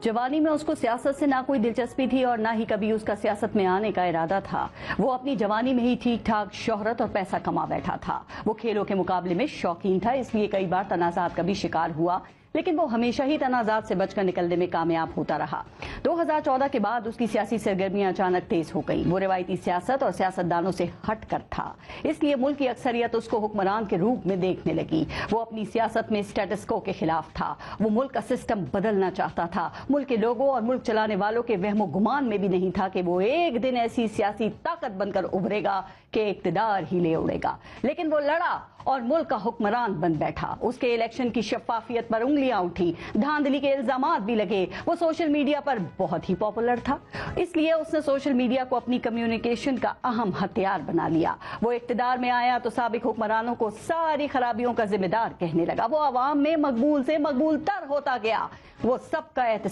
जवानी में उसको सियासत से ना कोई दिलचस्पी थी और ना ही कभी उसका सियासत में आने का इरादा था। वो अपनी जवानी में ही ठीक ठाक शोहरत और पैसा कमा बैठा था। वो खेलों के मुकाबले में शौकीन था, इसलिए कई बार तनाज़ात का भी शिकार हुआ, लेकिन वो हमेशा ही तनाज़ात से बचकर निकलने में कामयाब होता रहा। 2014 के बाद उसकी सियासी सरगर्मियां अचानक तेज हो गईं। वो रिवायती सियासत और सियासतदानों से हट कर था, इसलिए मुल्क की अक्सरियत उसको हुक्मरान के रूप में देखने लगी। वो अपनी सियासत में स्टेटस को के खिलाफ था। वो मुल्क का सिस्टम बदलना चाहता था। मुल्क के लोगों और मुल्क चलाने वालों के वहमो गुमान में भी नहीं था कि वो एक दिन ऐसी सियासी ताकत बनकर उभरेगा कि इक्तदार ही ले उड़ेगा। लेकिन वो लड़ा और मुल्क का हुक्मरान बन बैठा। उसके इलेक्शन की शफाफियत पर उंगलियां उठी, धांधली के इल्जामात भी लगे। वो सोशल मीडिया पर बहुत ही पॉपुलर था, इसलिए उसने सोशल मीडिया को अपनी कम्युनिकेशन का अहम हथियार बना लिया। वो इक्तदार में आया तो साबिक हुक्मरानों को सारी खराबियों का जिम्मेदार कहने लगा। वो आवाम में मकबूल से मकबूल तर होता गया। वो सबका